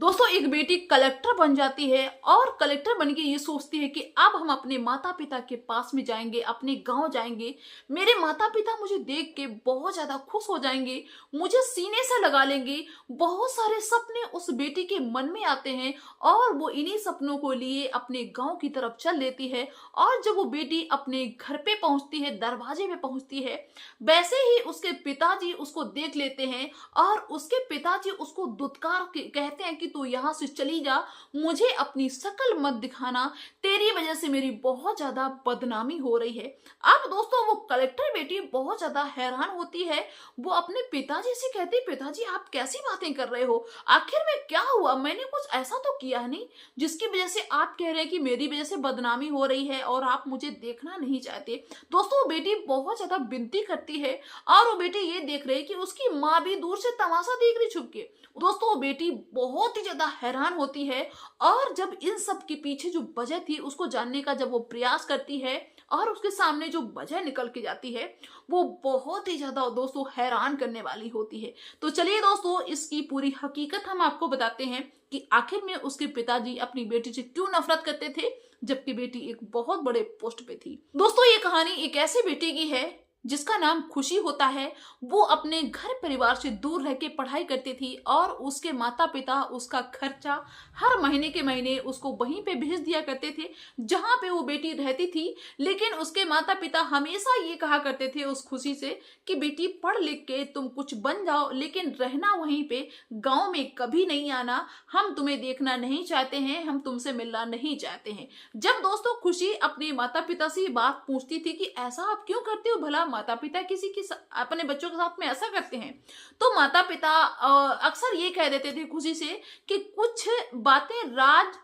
दोस्तों एक बेटी कलेक्टर बन जाती है और कलेक्टर बन के ये सोचती है कि अब हम अपने माता पिता के पास में जाएंगे, अपने गांव जाएंगे। मेरे माता पिता मुझे देख के बहुत ज्यादा खुश हो जाएंगे, मुझे सीने से लगा लेंगे। बहुत सारे सपने उस बेटी के मन में आते हैं और वो इन्हीं सपनों को लिए अपने गांव की तरफ चल देती है। और जब वो बेटी अपने घर पे पहुंचती है, दरवाजे पे पहुंचती है, वैसे ही उसके पिताजी उसको देख लेते हैं और उसके पिताजी उसको दुत्कार कहते हैं कि तू यहाँ से चली जा, मुझे अपनी शक्ल मत दिखाना, तेरी वजह से मेरी बहुत ज्यादा बदनामी हो रही है। अब दोस्तों वो कलेक्टर बेटी बहुत ज्यादा हैरान होती है। वो अपने पिताजी से कहती, पिताजी आप कैसी बातें कर रहे हो, आखिर में क्या हुआ, मैंने कुछ ऐसा तो किया नहीं जिसकी वजह से आप कह रहे हैं कि मेरी वजह से बदनामी हो रही है और आप मुझे देखना नहीं चाहते। दोस्तों वो बेटी बहुत ज्यादा विनती करती है और वो बेटी ये देख रही है कि उसकी माँ भी दूर से तमाशा देख रही छुप के। दोस्तों वो बेटी बहुत ही ज्यादा हैरान होती है और जब इन सब के पीछे जो वजह थी उसको जानने का जब वो प्रयास करती है और उसके सामने जो वजह निकल के जाती है वो बहुत ही ज्यादा दोस्तों हैरान करने वाली होती है। तो चलिए दोस्तों इसकी पूरी हकीकत हम आपको बताते हैं कि आखिर में उसके पिताजी अपनी बेटी से क्यों नफरत करते थे जबकि बेटी एक बहुत बड़े पोस्ट पे थी। दोस्तों ये कहानी एक ऐसे बेटे की है जिसका नाम खुशी होता है। वो अपने घर परिवार से दूर रह के पढ़ाई करती थी और उसके माता पिता उसका खर्चा हर महीने के महीने उसको वहीं पे भेज दिया करते थे जहां पे वो बेटी रहती थी। लेकिन उसके माता पिता हमेशा ये कहा करते थे उस खुशी से कि बेटी पढ़ लिख के तुम कुछ बन जाओ, लेकिन रहना वहीं पे, गाँव में कभी नहीं आना, हम तुम्हें देखना नहीं चाहते हैं, हम तुमसे मिलना नहीं चाहते हैं। जब दोस्तों खुशी अपने माता पिता से ये बात पूछती थी कि ऐसा आप क्यों करते हो, भला माता पिता किसी की अपने बच्चों के साथ में ऐसा करते हैं, तो माता पिता अक्सर ये कह देते थे खुशी से कि कुछ बातें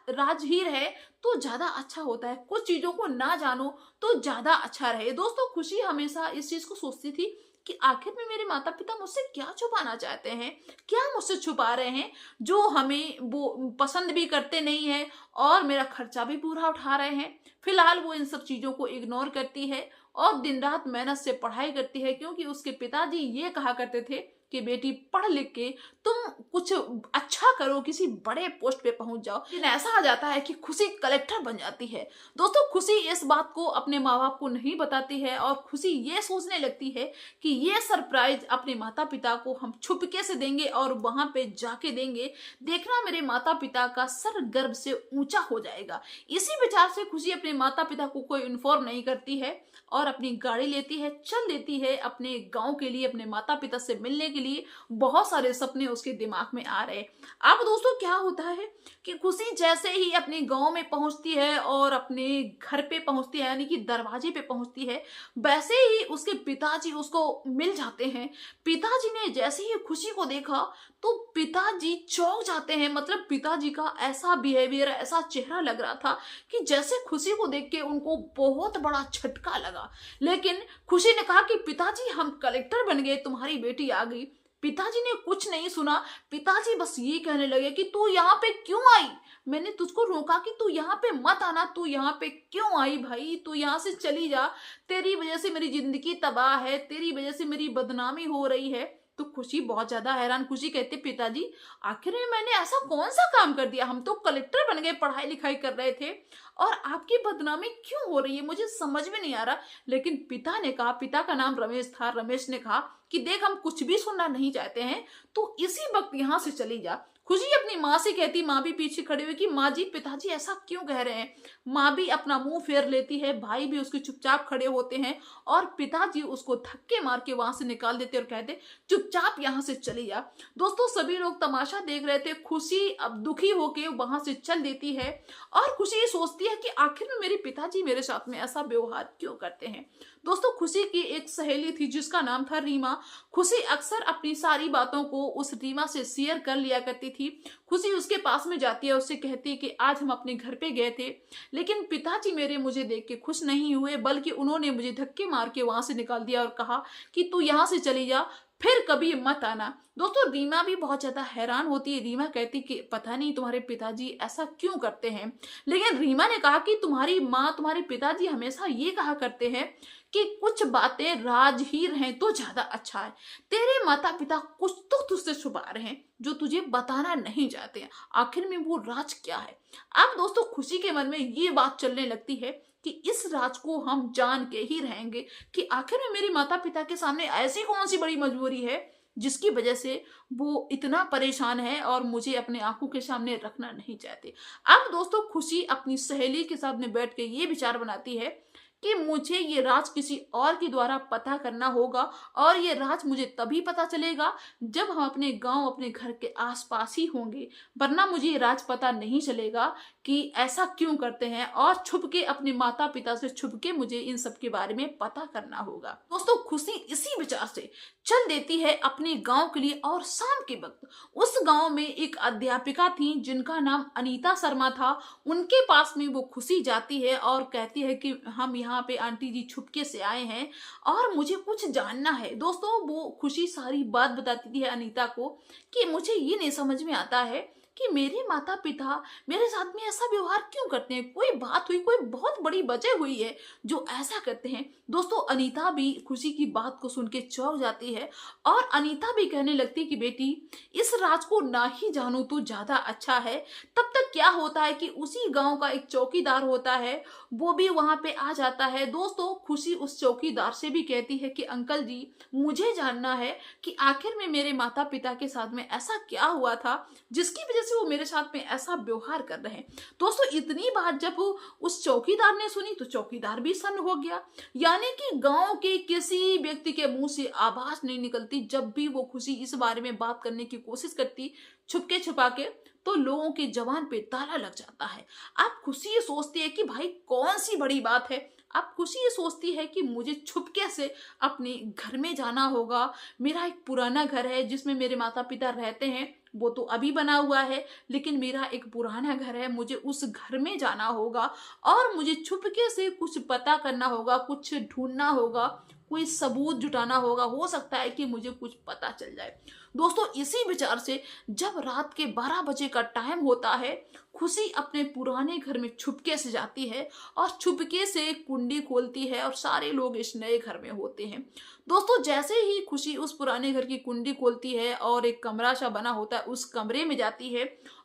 राज ही रहे तो ज्यादा अच्छा होता है, कुछ चीजों को ना जानो तो ज्यादा अच्छा रहे। दोस्तों खुशी हमेशा इस चीज को सोचती थी कि आखिर में मेरे माता पिता मुझसे क्या छुपाना चाहते हैं, क्या मुझसे छुपा रहे हैं जो हमें वो पसंद भी करते नहीं है और मेरा खर्चा भी पूरा उठा रहे हैं। फिलहाल वो इन सब चीजों को इग्नोर करती है और दिन रात मेहनत से पढ़ाई करती है क्योंकि उसके पिताजी ये कहा करते थे कि बेटी पढ़ लिख के तुम कुछ अच्छा करो, किसी बड़े पोस्ट पे पहुंच जाओ। लेकिन ऐसा आ जाता है कि खुशी कलेक्टर बन जाती है। दोस्तों खुशी इस बात को अपने माँ बाप को नहीं बताती है और खुशी ये सोचने लगती है कि ये सरप्राइज अपने माता पिता को हम छुपके से देंगे और वहां पे जाके देंगे, देखना मेरे माता पिता का सर गर्व से ऊंचा हो जाएगा। इसी विचार से खुशी अपने माता पिता को कोई इन्फॉर्म नहीं करती है और अपनी गाड़ी लेती है, चल देती है अपने गांव के लिए, अपने माता पिता से मिलने के लिए। बहुत सारे सपने उसके दिमाग में आ रहे। अब दोस्तों क्या होता है कि खुशी जैसे ही अपने गांव में पहुंचती है और अपने घर पे पहुंचती है, यानी कि दरवाजे पे पहुंचती है, वैसे ही उसके पिताजी उसको मिल जाते हैं। पिताजी ने जैसे ही खुशी को देखा तो पिताजी चौंक जाते हैं। मतलब पिताजी का ऐसा बिहेवियर, ऐसा चेहरा लग रहा था कि जैसे खुशी को देख के उनको बहुत बड़ा झटका लगा। लेकिन खुशी ने कहा कि पिताजी हम कलेक्टर बन गए, तुम्हारी बेटी आ गई। पिताजी ने कुछ नहीं सुना। पिताजी बस ये कहने लगे कि तू यहाँ पे क्यों आई, मैंने तुझको रोका कि तू यहाँ पे मत आना, तू यहाँ पे क्यों आई भाई, तू यहाँ से चली जा, तेरी वजह से मेरी जिंदगी तबाह है, तेरी वजह से मेरी बदनामी हो रही है। तो खुशी बहुत ज्यादा हैरान। खुशी कहते पिताजी आखिर में मैंने ऐसा कौन सा काम कर दिया, हम तो कलेक्टर बन गए, पढ़ाई लिखाई कर रहे थे और आपकी बदनामी क्यों हो रही है, मुझे समझ में नहीं आ रहा। लेकिन पिता ने कहा, पिता का नाम रमेश था, रमेश ने कहा कि देख हम कुछ भी सुनना नहीं चाहते हैं, तो इसी वक्त यहाँ से चली जा। खुशी अपनी माँ से कहती, माँ भी पीछे खड़ी हुई कि माँ जी पिताजी ऐसा क्यों कह रहे हैं। माँ भी अपना मुंह फेर लेती है, भाई भी उसके चुपचाप खड़े होते हैं और पिताजी उसको धक्के मार के वहां से निकाल देते और कहते चुपचाप यहाँ से चली जा। दोस्तों सभी लोग तमाशा देख रहे थे। खुशी अब दुखी होके वहां से चल देती है और खुशी ये सोचती है कि आखिर में मेरे पिताजी मेरे साथ में ऐसा व्यवहार क्यों करते हैं। दोस्तों खुशी की एक सहेली थी जिसका नाम था रीमा। खुशी अक्सर अपनी सारी बातों को उस रीमा से शेयर कर लिया करती थी। खुशी उसके पास में जाती है, उससे कहती है कि आज हम अपने घर पे गए थे लेकिन पिताजी मेरे मुझे देख के खुश नहीं हुए, बल्कि उन्होंने मुझे धक्के मार के वहां से निकाल दिया और कहा कि तू यहाँ से चली जा, फिर कभी मत आना। दोस्तों रीमा भी बहुत ज्यादा हैरान होती है। रीमा कहती कि पता नहीं तुम्हारे पिताजी ऐसा क्यों करते हैं। लेकिन रीमा ने कहा कि तुम्हारी माँ, तुम्हारे पिताजी हमेशा ये कहा करते हैं कि कुछ बातें राज ही रहें तो ज्यादा अच्छा है। तेरे माता पिता कुछ तो तुझसे छुपा रहे हैं जो तुझे बताना नहीं चाहते हैं। आखिर में वो राज क्या है? अब दोस्तों खुशी के मन में ये बात चलने लगती है कि इस राज को हम जान के ही रहेंगे कि आखिर में मेरे माता पिता के सामने ऐसी कौन सी बड़ी मजबूरी है जिसकी वजह से वो इतना परेशान है और मुझे अपने आंखों के सामने रखना नहीं चाहते। अब दोस्तों खुशी अपनी सहेली के साथ में बैठ के ये विचार बनाती है कि मुझे ये राज किसी और के द्वारा पता करना होगा और ये राज मुझे तभी पता चलेगा जब हम अपने गांव अपने घर के आसपास ही होंगे, वरना मुझे ये राज पता नहीं चलेगा कि ऐसा क्यों करते हैं और छुप के अपने माता पिता से छुप के मुझे इन सब के बारे में पता करना होगा। दोस्तों खुशी इसी विचार से चल देती है अपने गांव के लिए और शाम के वक्त उस गांव में एक अध्यापिका थी जिनका नाम अनीता शर्मा था। उनके पास में वो खुशी जाती है और कहती है कि हम यहाँ पे आंटी जी छुपके से आए हैं और मुझे कुछ जानना है। दोस्तों वो खुशी सारी बात बताती है अनीता को कि मुझे ये नहीं समझ में आता है कि मेरे माता पिता मेरे साथ में ऐसा व्यवहार क्यों करते हैं। कोई बात हुई, कोई बहुत बड़ी वजह हुई है जो ऐसा करते हैं। दोस्तों अनीता भी खुशी की बात को सुन के चौंक जाती है और अनीता भी कहने लगती है कि बेटी इस राज को ना ही जानो तो ज्यादा अच्छा है। तब तक क्या होता है कि उसी गांव का एक चौकीदार होता है, वो भी वहां पे आ जाता है। दोस्तों खुशी उस चौकीदार से भी कहती है कि अंकल जी मुझे जानना है कि आखिर में मेरे माता पिता के साथ में ऐसा क्या हुआ था जिसकी वजह से वो मेरे साथ में ऐसा व्यवहार कर रहे हैं। दोस्तों इतनी बात जब उस चौकीदार ने सुनी तो चौकीदार भी सन्न हो गया। यानी कि गांव के किसी व्यक्ति के मुंह से आवाज नहीं निकलती जब भी वो खुशी इस बारे में बात करने की कोशिश करती छुपके छुपा के, तो लोगों के जबान पे ताला लग जाता है। अब खुशी ये सोचती है कि भाई कौन सी बड़ी बात है। अब खुशी ये सोचती है कि मुझे छुपके से अपने घर में जाना होगा। मेरा एक पुराना घर है जिसमें मेरे माता पिता रहते हैं, वो तो अभी बना हुआ है, लेकिन मेरा एक पुराना घर है, मुझे उस घर में जाना होगा और मुझे छुपके से कुछ पता करना होगा, कुछ ढूंढना होगा, कोई सबूत जुटाना होगा। हो सकता है कि मुझे कुछ पता चल जाए। दोस्तों इसी विचार से जब रात के 12 बजे का टाइम होता है, खुशी अपने पुराने घर में छुपके से जाती है और छुपके से कुंडी खोलती है और सारे लोग इस नए घर में होते हैं। दोस्तों जैसे ही खुशी उस पुराने घर की कुंडी खोलती है और एक कमरा सा बना होता है उस कमरे में जाती है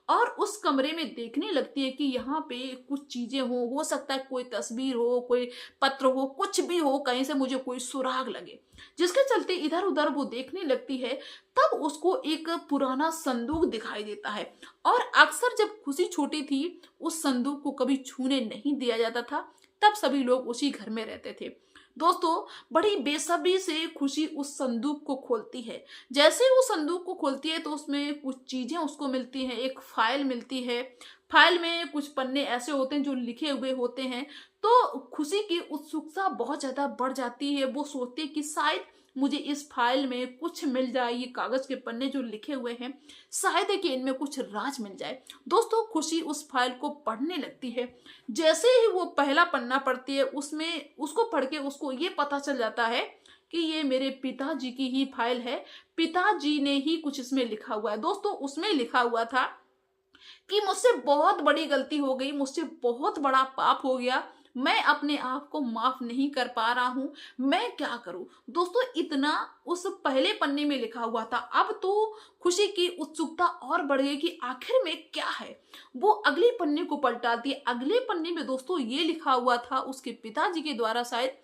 और उस कमरे में देखने लगती है कि यहाँ पे कुछ चीजें हो सकता है कोई तस्वीर हो, कोई पत्र हो, कुछ भी हो, कहीं से मुझे कोई सुराग लगे, जिसके चलते इधर उधर वो देखने लगती है। तब उसको एक पुराना संदूक दिखाई देता है और अक्सर जब खुशी छोटी थी उस संदूक को कभी छूने नहीं दिया जाता था, तब सभी लोग उसी घर में रहते थे। दोस्तों बड़ी बेसब्री से खुशी उस संदूक को खोलती है। जैसे वो संदूक को खोलती है तो उसमें कुछ चीजें उसको मिलती हैं। एक फाइल मिलती है, फाइल में कुछ पन्ने ऐसे होते हैं जो लिखे हुए होते हैं। तो खुशी की उत्सुकता बहुत ज्यादा बढ़ जाती है। वो सोचती है कि शायद मुझे इस फाइल में कुछ मिल जाए, ये कागज के पन्ने जो लिखे हुए हैं शायद है कि इनमें कुछ राज मिल जाए। दोस्तों खुशी उस फाइल को पढ़ने लगती है। जैसे ही वो पहला पन्ना पढ़ती है उसमें उसको पढ़ के उसको ये पता चल जाता है कि ये मेरे पिताजी की ही फाइल है, पिताजी ने ही कुछ इसमें लिखा हुआ है। दोस्तों उसमें लिखा हुआ था कि मुझसे बहुत बड़ी गलती हो गई, मुझसे बहुत बड़ा पाप हो गया, मैं अपने आप को माफ नहीं कर पा रहा हूं, मैं क्या करूं। दोस्तों इतना उस पहले पन्ने में लिखा हुआ था। अब तो खुशी की उत्सुकता और बढ़ गई कि आखिर में क्या है। वो अगले पन्ने को पलटाती है। अगले पन्ने में दोस्तों ये लिखा हुआ था उसके पिताजी के द्वारा शायद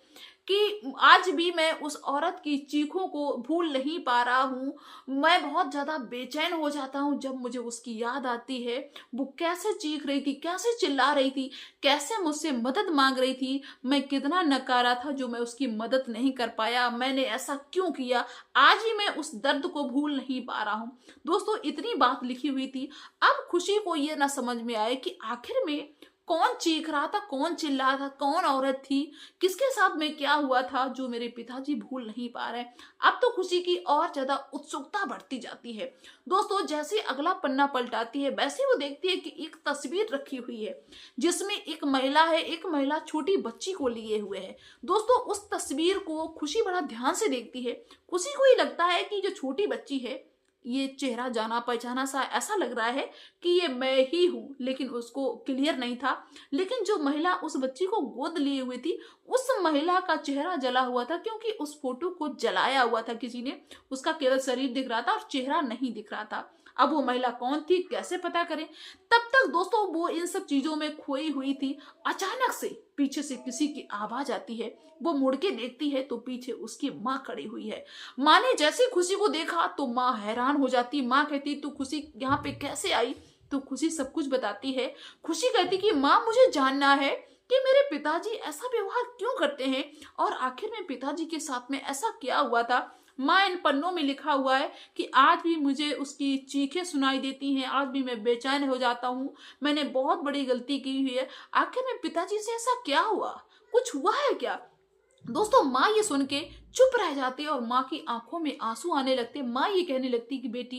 कि आज भी मैं उस औरत की चीखों को भूल नहीं पा रहा हूँ। मैं बहुत ज्यादा बेचैन हो जाता हूँ जब मुझे उसकी याद आती है। वो कैसे चीख रही थी, कैसे चिल्ला रही थी, कैसे मुझसे मदद मांग रही थी। मैं कितना नकारा था जो मैं उसकी मदद नहीं कर पाया, मैंने ऐसा क्यों किया। आज ही मैं उस दर्द को भूल नहीं पा रहा हूँ। दोस्तों इतनी बात लिखी हुई थी। अब खुशी को ये ना समझ में आए कि आखिर में कौन चीख रहा था, कौन चिल्ला रहा था, कौन औरत थी, किसके साथ में क्या हुआ था जो मेरे पिताजी भूल नहीं पा रहे। अब तो खुशी की और ज्यादा उत्सुकता बढ़ती जाती है। दोस्तों जैसे अगला पन्ना पलटाती है वैसे वो देखती है कि एक तस्वीर रखी हुई है जिसमें एक महिला है, एक महिला छोटी बच्ची को लिए हुए है। दोस्तों उस तस्वीर को खुशी बड़ा ध्यान से देखती है। खुशी को ये लगता है कि जो छोटी बच्ची है ये चेहरा जाना पहचाना सा ऐसा लग रहा है कि ये मैं ही हूँ, लेकिन उसको क्लियर नहीं था। लेकिन जो महिला उस बच्ची को गोद लिए हुई थी, उस महिला का चेहरा जला हुआ था, क्योंकि उस फोटो को जलाया हुआ था किसी ने। उसका केवल शरीर दिख रहा था और चेहरा नहीं दिख रहा था। अब वो महिला कौन थी, कैसे पता करें? तब तक दोस्तों वो इन सब चीजों में खोई हुई थी। अचानक से पीछे से किसी की आवाज आती है। वो मुड़ के देखती है तो पीछे उसकी माँ खड़ी हुई है। माँ ने जैसे खुशी को देखा तो माँ हैरान हो जाती। माँ कहती, तू खुशी यहाँ पे कैसे आई? तो खुशी सब कुछ बताती है। खुशी कहती कि माँ, मुझे जानना है कि मेरे पिताजी ऐसा व्यवहार क्यों करते हैं, और आखिर में पिताजी के साथ में ऐसा क्या हुआ था। माँ, इन पन्नों में लिखा हुआ है कि आज भी मुझे उसकी चीखें सुनाई देती हैं, आज भी मैं बेचैन हो जाता हूँ, मैंने बहुत बड़ी गलती की हुई है। आखिर में पिताजी से ऐसा क्या हुआ, कुछ हुआ है क्या? दोस्तों माँ ये सुन के चुप रह जाती है और माँ की आंखों में आंसू आने लगते। माँ ये कहने लगती कि बेटी,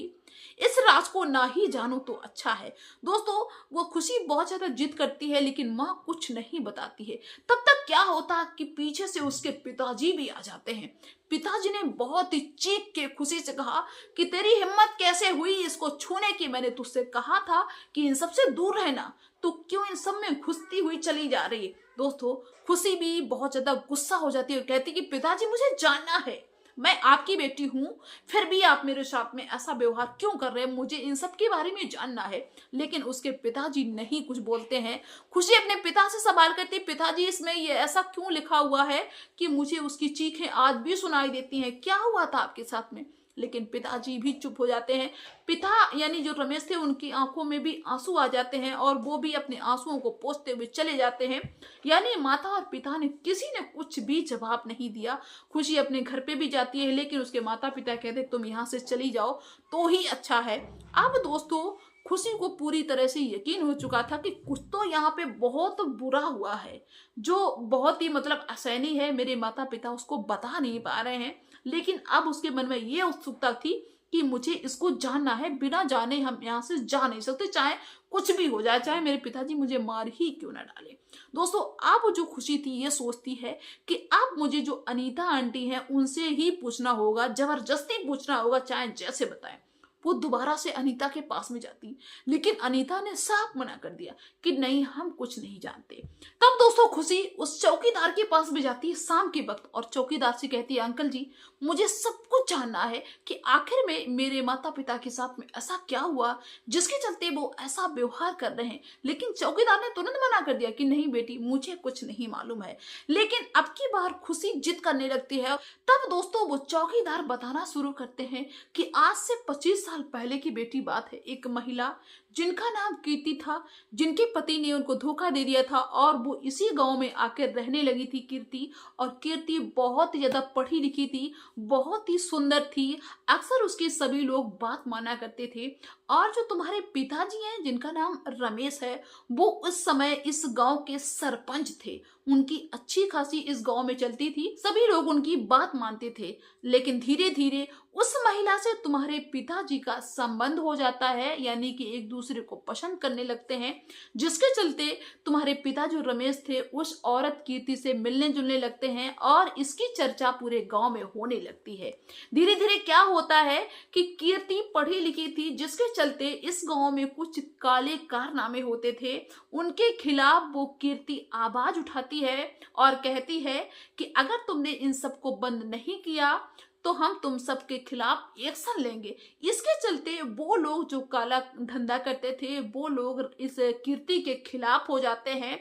इस राज को ना ही जानो तो अच्छा है। दोस्तों वो खुशी बहुत ज्यादा जिद करती है, लेकिन माँ कुछ नहीं बताती है। तब तक क्या होता कि पीछे से उसके पिताजी भी आ जाते हैं। पिताजी ने बहुत ही चीख के खुशी से कहा कि तेरी हिम्मत कैसे हुई इसको छूने की? मैंने तुझसे कहा था कि इन सबसे दूर रहना, तो क्यों इन सब में घुसती हुई चली जा रही है? दोस्तों खुशी भी बहुत ज्यादा गुस्सा हो जाती है और कहती कि पिताजी, मुझे जानना है, मैं आपकी बेटी हूं, फिर भी आप मेरे साथ में ऐसा व्यवहार क्यों कर रहे हैं? मुझे इन सब के बारे में जानना है। लेकिन उसके पिताजी नहीं कुछ बोलते हैं। खुशी अपने पिता से सवाल करती, पिताजी इसमें ये ऐसा क्यों लिखा हुआ है कि मुझे उसकी चीखें आज भी सुनाई देती हैं? क्या हुआ था आपके साथ में? लेकिन पिताजी भी चुप हो जाते हैं। पिता यानी जो रमेश थे, उनकी आंखों में भी आंसू आ जाते हैं और वो भी अपने आंसुओं को पोंछते हुए चले जाते हैं। यानी माता और पिता ने किसी ने कुछ भी जवाब नहीं दिया। खुशी अपने घर पे भी जाती है, लेकिन उसके माता पिता कहते तुम यहाँ से चली जाओ तो ही अच्छा है। अब दोस्तों खुशी को पूरी तरह से यकीन हो चुका था कि कुछ तो यहाँ पे बहुत बुरा हुआ है, जो बहुत ही मतलब असहनीय है। मेरे माता पिता उसको बता नहीं पा रहे हैं, लेकिन अब उसके मन में ये उत्सुकता थी कि मुझे इसको जानना है। बिना जाने हम यहाँ से जा नहीं सकते, चाहे कुछ भी हो जाए, चाहे मेरे पिताजी मुझे मार ही क्यों ना डाले। दोस्तों अब जो खुशी थी ये सोचती है कि अब मुझे जो अनीता आंटी हैं उनसे ही पूछना होगा, जबरदस्ती पूछना होगा, चाहे जैसे बताएं। वो दोबारा से अनीता के पास में जाती, लेकिन अनीता ने साफ मना कर दिया कि नहीं, हम कुछ नहीं जानते। तब दोस्तों खुशी उस चौकीदार के पास में जाती है शाम के वक्त और चौकीदार से कहती है, अंकल जी मुझे सब कुछ जानना है कि आखिर में मेरे माता पिता के साथ में ऐसा क्या हुआ जिसके चलते वो ऐसा व्यवहार कर रहे हैं। लेकिन चौकीदार ने तुरंत मना कर दिया कि नहीं बेटी, मुझे कुछ नहीं मालूम है। लेकिन अब की बार खुशी जिद करने लगती है। तब दोस्तों वो चौकीदार बताना शुरू करते हैं कि आज से 25 साल पहले की बेटी बात है। एक महिला जिनका नाम कीर्ति था, जिनके पति ने उनको धोखा दे दिया था और वो इसी गांव में आकर रहने लगी थी कीर्ति। और कीर्ति बहुत ही ज्यादा पढ़ी लिखी थी, बहुत ही सुंदर थी। अक्सर उसके सभी लोग बात माना करते थे। और जो तुम्हारे पिताजी हैं जिनका नाम रमेश है, वो उस समय इस गांव के सरपंच थे। उनकी अच्छी खासी इस गांव में चलती थी, सभी लोग उनकी बात मानते थे। लेकिन धीरे धीरे उस महिला से तुम्हारे पिताजी का संबंध हो जाता है, यानी कि एक दूसरे को पसंद करने लगते हैं, जिसके चलते तुम्हारे पिता जो रमेश थे उस औरत कीर्ति से मिलने जुलने लगते हैं और इसकी चर्चा पूरे गांव में होने लगती है। धीरे धीरे क्या होता है कि कीर्ति पढ़ी लिखी थी, जिसके चलते इस गांव में कुछ काले कारनामे होते थे। उनके खिलाफ वो कीर्ति आवाज उठाती है और कहती है कि अगर तुमने इन सब को बंद नहीं किया तो हम तुम सबके खिलाफ एक्शन लेंगे। इसके चलते वो लोग जो काला धंधा करते थे वो लोग इस कीर्ति के खिलाफ हो जाते हैं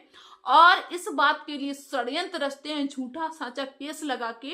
और इस बात के लिए षड्यंत्र रचते हैं, झूठा साचा केस लगा के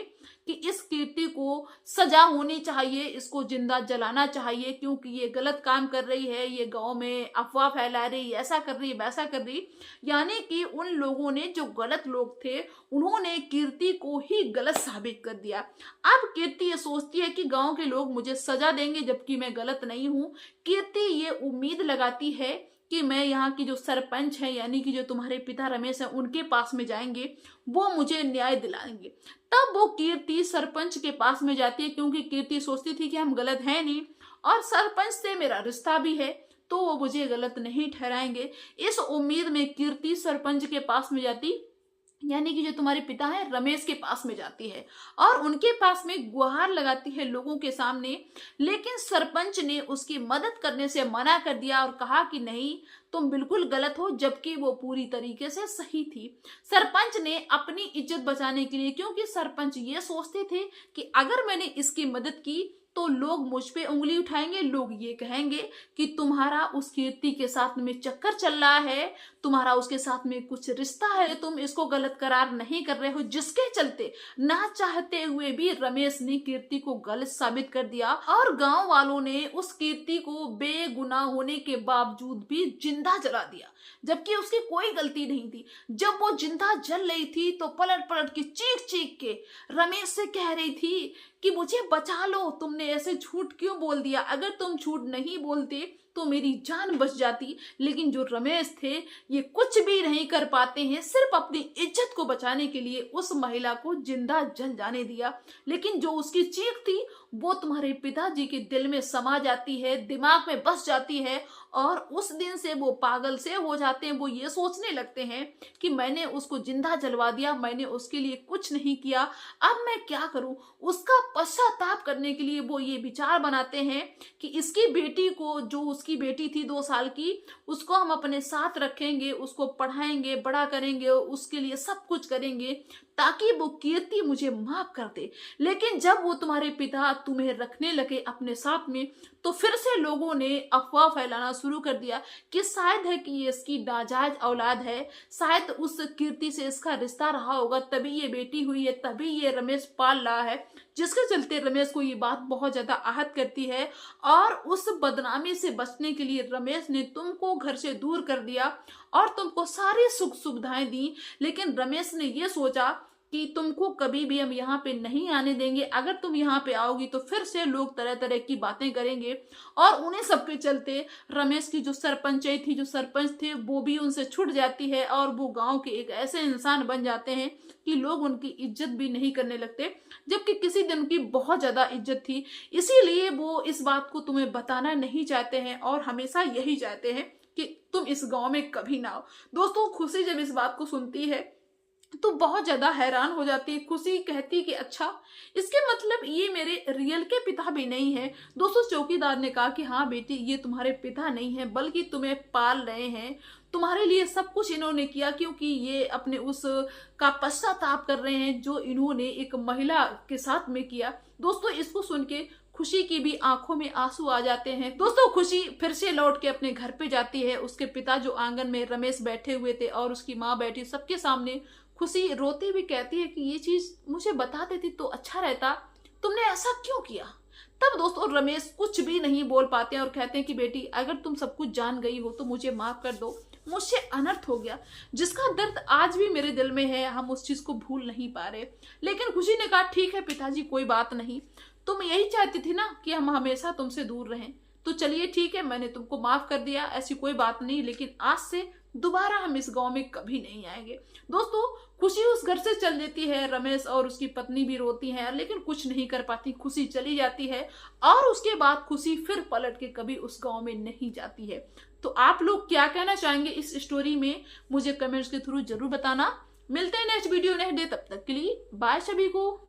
कि इस कीर्ति को सजा होनी चाहिए, इसको जिंदा जलाना चाहिए, क्योंकि ये गलत काम कर रही है, ये गांव में अफवाह फैला रही है, ऐसा कर रही है, वैसा कर रही। यानी कि उन लोगों ने, जो गलत लोग थे, उन्होंने कीर्ति को ही गलत साबित कर दिया। अब कीर्ति ये सोचती है कि गांव के लोग मुझे सजा देंगे जबकि मैं गलत नहीं हूं। कीर्ति ये उम्मीद लगाती है कि मैं यहाँ की जो सरपंच है, यानी कि जो तुम्हारे पिता रमेश है, उनके पास में जाएंगे, वो मुझे न्याय दिलाएंगे। तब वो कीर्ति सरपंच के पास में जाती है, क्योंकि कीर्ति सोचती थी कि हम गलत हैं नहीं और सरपंच से मेरा रिश्ता भी है तो वो मुझे गलत नहीं ठहराएंगे। इस उम्मीद में कीर्ति सरपंच के पास में जाती। यानी कि जो तुम्हारे पिता है रमेश के पास में जाती है और उनके पास में गुहार लगाती है लोगों के सामने। लेकिन सरपंच ने उसकी मदद करने से मना कर दिया और कहा कि नहीं, तुम बिल्कुल गलत हो, जबकि वो पूरी तरीके से सही थी। सरपंच ने अपनी इज्जत बचाने के लिए, क्योंकि सरपंच ये सोचते थे कि अगर मैंने इसकी मदद की तो लोग मुझ पे उंगली उठाएंगे, लोग ये कहेंगे कि तुम्हारा उस कीर्ति के साथ में चक्कर चल रहा है, तुम्हारा उसके साथ में कुछ रिश्ता है, तुम इसको गलत करार नहीं कर रहे हो। जिसके चलते ना चाहते हुए भी रमेश ने कीर्ति को गलत साबित कर दिया और गांव वालों ने उस कीर्ति को बेगुनाह होने के बावजूद भी जिंदा जला दिया, जबकि उसकी कोई गलती नहीं थी। जब वो जिंदा जल रही थी तो पलट पलट के चीख चीख के रमेश से कह रही थी कि मुझे बचा लो, तुमने ऐसे झूठ क्यों बोल दिया, अगर तुम झूठ नहीं बोलते तो मेरी जान बच जाती। लेकिन जो रमेश थे ये कुछ भी नहीं कर पाते हैं, सिर्फ अपनी इज्जत को बचाने के लिए उस महिला को जिंदा जल जाने दिया। लेकिन जो उसकी चीख थी वो तुम्हारे पिताजी के दिल में समा जाती है, दिमाग में बस जाती है और उस दिन से वो पागल से हो जाते हैं। वो ये सोचने लगते हैं कि मैंने उसको जिंदा जलवा दिया, मैंने उसके लिए कुछ नहीं किया, अब मैं क्या करूं। उसका पश्चाताप करने के लिए वो ये विचार बनाते हैं कि इसकी बेटी को, जो उसकी बेटी थी 2 साल की, उसको हम अपने साथ रखेंगे, उसको पढ़ाएंगे, बड़ा करेंगे, उसके लिए सब कुछ करेंगे ताकि वो कीर्ति मुझे माफ कर दे। लेकिन जब वो तुम्हारे पिता तुम्हें रखने लगे अपने साथ में तो फिर से लोगों ने अफवाह फैलाना शुरू कर दिया कि शायद है कि ये इसकी नाजायज औलाद है, शायद उस कीर्ति से इसका रिश्ता रहा होगा, तभी ये बेटी हुई है, तभी ये रमेश पाल रहा है। जिसके चलते रमेश को ये बात बहुत ज्यादा आहत करती है और उस बदनामी से बचने के लिए रमेश ने तुमको घर से दूर कर दिया और तुमको सारी सुख सुविधाएं दी। लेकिन रमेश ने ये सोचा कि तुमको कभी भी हम यहाँ पे नहीं आने देंगे, अगर तुम यहाँ पे आओगी तो फिर से लोग तरह तरह की बातें करेंगे। और उन्हें सबके चलते रमेश की जो सरपंच थी, जो सरपंच थे, वो भी उनसे छूट जाती है और वो गांव के एक ऐसे इंसान बन जाते हैं कि लोग उनकी इज्जत भी नहीं करने लगते, जबकि किसी दिन उनकी बहुत ज्यादा इज्जत थी। इसीलिए वो इस बात को तुम्हें बताना नहीं चाहते हैं और हमेशा यही चाहते हैं कि तुम इस गांव में कभी ना आओ। दोस्तों, खुशी जब इस बात को सुनती है तो बहुत ज्यादा हैरान हो जाती है। खुशी कहती कि अच्छा, इसके मतलब ये मेरे रियल के पिता भी नहीं है। दोस्तों, चौकीदार ने कहा कि हाँ बेटी, ये तुम्हारे पिता नहीं है, बल्कि तुम्हें पाल रहे हैं, तुम्हारे लिए सब कुछ इन्होंने किया, क्योंकि ये अपने उस का पश्चाताप कर रहे हैं जो इन्होंने एक महिला के साथ में किया। दोस्तों, इसको सुन के खुशी की भी आंखों में आंसू आ जाते हैं। दोस्तों, खुशी फिर से लौट के अपने घर पे जाती है। उसके पिता जो आंगन में रमेश बैठे हुए थे और उसकी माँ बैठी, सबके सामने खुशी रोती हुई कहती है कि ये चीज मुझे बता देती तो अच्छा रहता, तुमने ऐसा क्यों किया। तब दोस्तों रमेश कुछ भी नहीं बोल पाते हैं और कहते हैं कि बेटी, अगर तुम सब कुछ जान गई हो तो मुझे माफ कर दो, मुझसे अनर्थ हो गया, जिसका दर्द आज भी मेरे दिल में है, हम उस चीज को भूल नहीं पा रहे। लेकिन खुशी ने कहा ठीक है पिताजी, कोई बात नहीं, तुम यही चाहती थी ना कि हम हमेशा तुमसे दूर रहें, तो चलिए ठीक है, मैंने तुमको माफ कर दिया, ऐसी कोई बात नहीं, लेकिन आज से दोबारा हम इस गांव में कभी नहीं आएंगे। दोस्तों, खुशी उस घर से चल देती है, रमेश और उसकी पत्नी भी रोती हैं, लेकिन कुछ नहीं कर पाती, खुशी चली जाती है और उसके बाद खुशी फिर पलट के कभी उस गांव में नहीं जाती है। तो आप लोग क्या कहना चाहेंगे इस स्टोरी में, मुझे कमेंट्स के थ्रू जरूर बताना। मिलते हैं नेक्स्ट वीडियो नेक्स्ट डे, तब तक के लिए बाय सभी को।